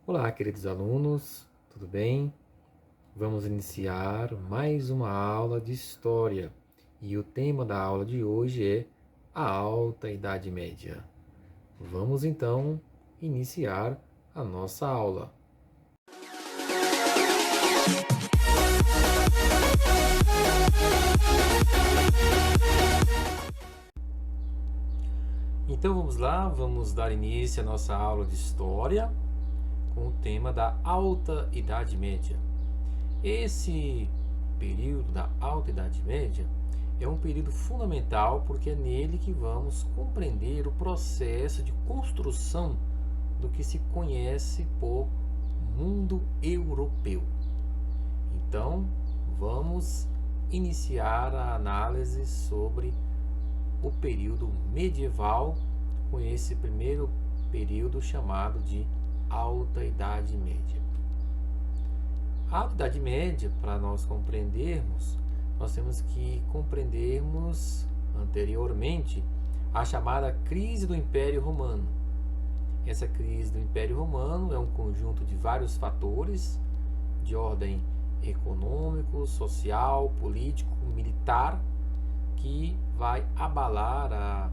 Olá, queridos alunos, tudo bem? Vamos iniciar mais uma aula de história e o tema da aula de hoje é a Alta Idade Média. Vamos então iniciar a nossa aula. Então vamos lá, vamos dar início à nossa aula de história com o tema da Alta Idade Média. Esse período da Alta Idade Média é um período fundamental porque é nele que vamos compreender o processo de construção do que se conhece por mundo europeu. Então, vamos iniciar a análise sobre o período medieval com esse primeiro período chamado de Alta Idade Média. A Alta Idade Média, para nós compreendermos, nós temos que compreendermos anteriormente a chamada crise do Império Romano. Essa crise do Império Romano é um conjunto de vários fatores de ordem econômico, social, político, militar, que vai abalar a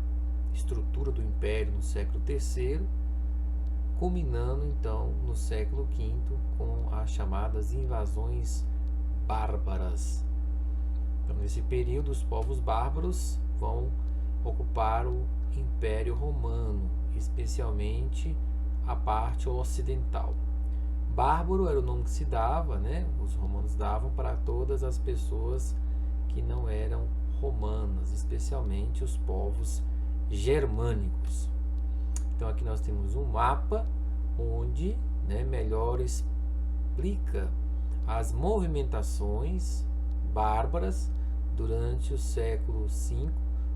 estrutura do Império no século III, culminando então no século V com as chamadas invasões bárbaras. Então, nesse período, os povos bárbaros vão ocupar o Império Romano, especialmente a parte ocidental. Bárbaro era o nome que se dava, né? Os romanos davam para todas as pessoas que não eram romanas, especialmente os povos germânicos. Então aqui nós temos um mapa onde melhor explica as movimentações bárbaras durante o século V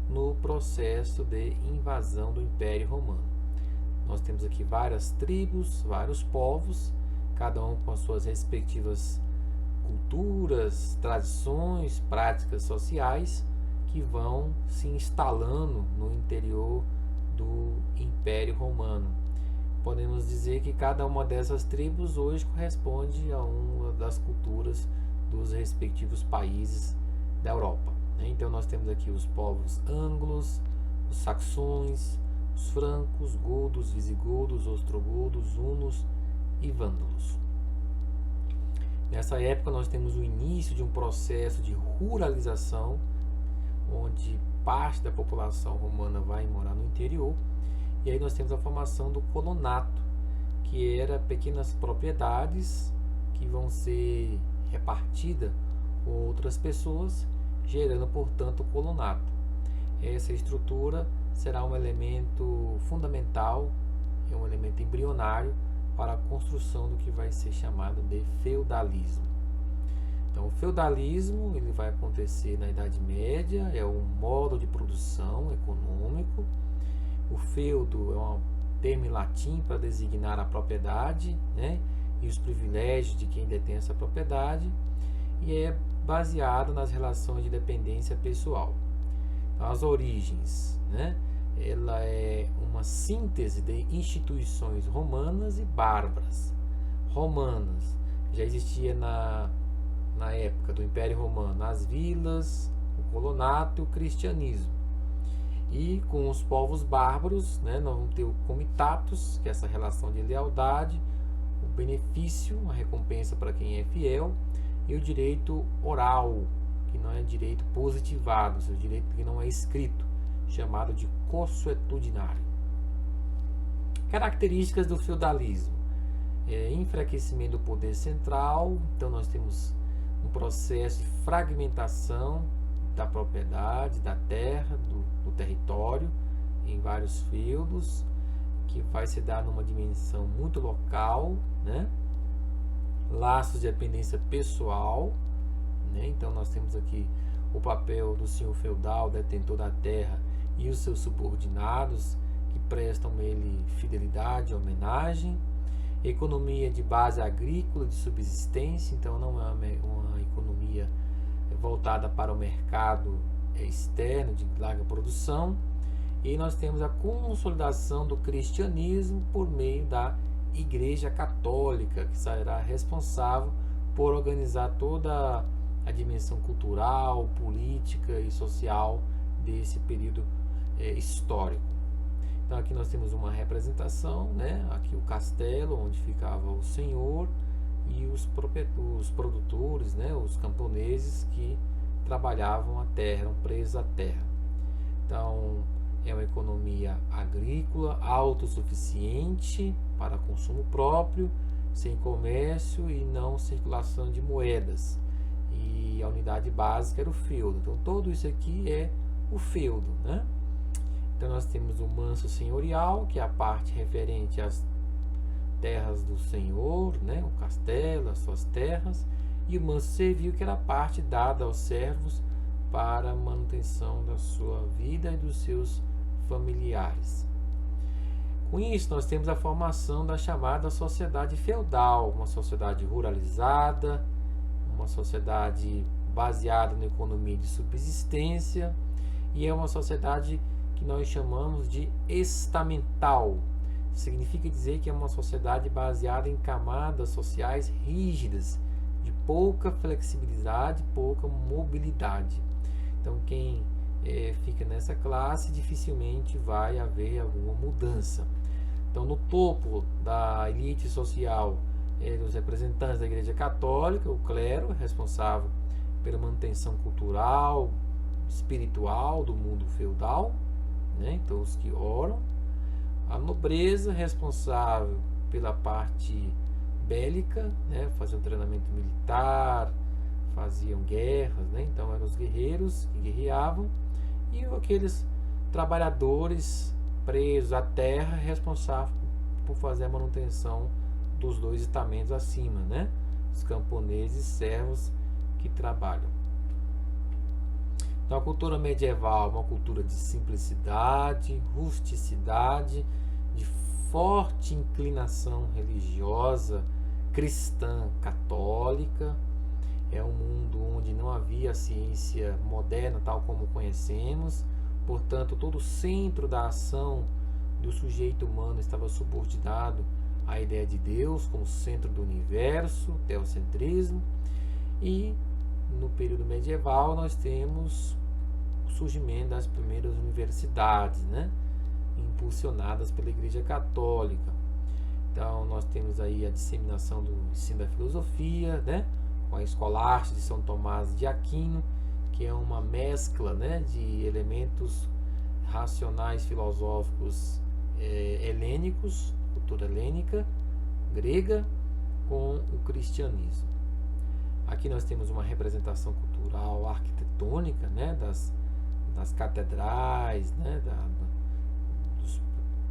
no processo de invasão do Império Romano. Nós temos aqui várias tribos, vários povos, cada um com as suas respectivas culturas, tradições, práticas sociais que vão se instalando no interior do Império Romano. Podemos dizer que cada uma dessas tribos hoje corresponde a uma das culturas dos respectivos países da Europa. Então nós temos aqui os povos ângulos, os saxões, os francos, godos, visigodos, ostrogodos, hunos e vândalos. Nessa época nós temos o início de um processo de ruralização, onde parte da população romana vai morar no interior, e aí nós temos a formação do colonato, que era pequenas propriedades que vão ser repartidas com outras pessoas, gerando, portanto, o colonato. Essa estrutura será um elemento fundamental, é um elemento embrionário para a construção do que vai ser chamado de feudalismo. Então, o feudalismo ele vai acontecer na Idade Média, é um modo de produção econômico. O feudo é um termo em latim para designar a propriedade, e os privilégios de quem detém essa propriedade, e é baseado nas relações de dependência pessoal. Então, as origens, ela é uma síntese de instituições romanas e bárbaras. Romanas, já existia na época do Império Romano as vilas, o colonato e o cristianismo. E com os povos bárbaros, nós vamos ter o comitatus, que é essa relação de lealdade, o benefício, a recompensa para quem é fiel, e o direito oral, que não é direito positivado, o direito que não é escrito, chamado de consuetudinário. Características do feudalismo: enfraquecimento do poder central. Então nós temos um processo de fragmentação da propriedade, da terra, do território, em vários feudos, que vai se dar numa dimensão muito local, laços de dependência pessoal, então nós temos aqui o papel do senhor feudal, detentor da terra, e os seus subordinados que prestam a ele fidelidade, homenagem. Economia de base agrícola, de subsistência, então não é uma economia voltada para o mercado externo de larga produção. E nós temos a consolidação do cristianismo por meio da Igreja Católica, que será responsável por organizar toda a dimensão cultural, política e social desse período histórico. Então aqui nós temos uma representação, né? Aqui o castelo onde ficava o senhor e os produtores, né? Os camponeses que trabalhavam a terra, eram presos à terra. Então é uma economia agrícola autossuficiente para consumo próprio, sem comércio e não circulação de moedas. E a unidade básica era o feudo. Então tudo isso aqui é o feudo, né? Então nós temos o manso senhorial, que é a parte referente às terras do senhor, né? O castelo, as suas terras, e o manso servil, que era a parte dada aos servos para a manutenção da sua vida e dos seus familiares. Com isso, nós temos a formação da chamada sociedade feudal, uma sociedade ruralizada, uma sociedade baseada na economia de subsistência, e é uma sociedade que nós chamamos de estamental. Significa dizer que é uma sociedade baseada em camadas sociais rígidas, de pouca flexibilidade, pouca mobilidade. Então, quem fica nessa classe, dificilmente vai haver alguma mudança. Então, no topo da elite social, os representantes da Igreja Católica, o clero, responsável pela manutenção cultural, espiritual do mundo feudal, né? Então, os que oram. A nobreza, responsável pela parte bélica, né? Faziam treinamento militar, faziam guerras, né? Então eram os guerreiros que guerreavam, e aqueles trabalhadores presos à terra, responsáveis por fazer a manutenção dos dois estamentos acima, né? Os camponeses e servos que trabalham. Então a cultura medieval é uma cultura de simplicidade, rusticidade, de forte inclinação religiosa, cristã, católica. É um mundo onde não havia ciência moderna tal como conhecemos, portanto todo o centro da ação do sujeito humano estava subordinado à ideia de Deus como centro do universo, teocentrismo. E no período medieval nós temos o surgimento das primeiras universidades, né? Impulsionadas pela Igreja Católica. Então nós temos aí a disseminação do ensino da filosofia, né? Com a Escolástica de São Tomás de Aquino, que é uma mescla, né, de elementos racionais filosóficos helênicos, cultura helênica, grega, com o cristianismo. Aqui nós temos uma representação cultural arquitetônica, né, das catedrais, né,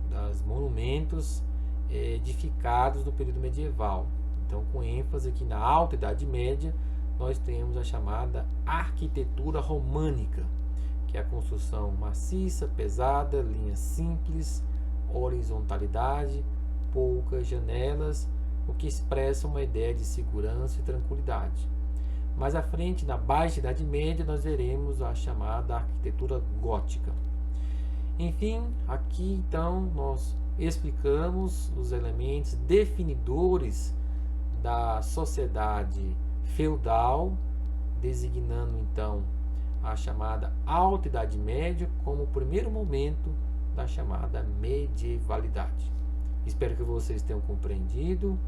dos monumentos edificados no período medieval. Então, com ênfase aqui na Alta Idade Média, nós temos a chamada arquitetura românica, que é a construção maciça, pesada, linhas simples, horizontalidade, poucas janelas, o que expressa uma ideia de segurança e tranquilidade. Mais à frente, na Baixa Idade Média, nós veremos a chamada arquitetura gótica. Enfim, aqui então nós explicamos os elementos definidores da sociedade feudal, designando então a chamada Alta Idade Média como o primeiro momento da chamada medievalidade. Espero que vocês tenham compreendido.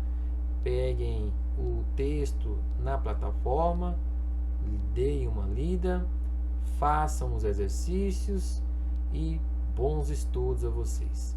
Peguem o texto na plataforma, deem uma lida, façam os exercícios e bons estudos a vocês.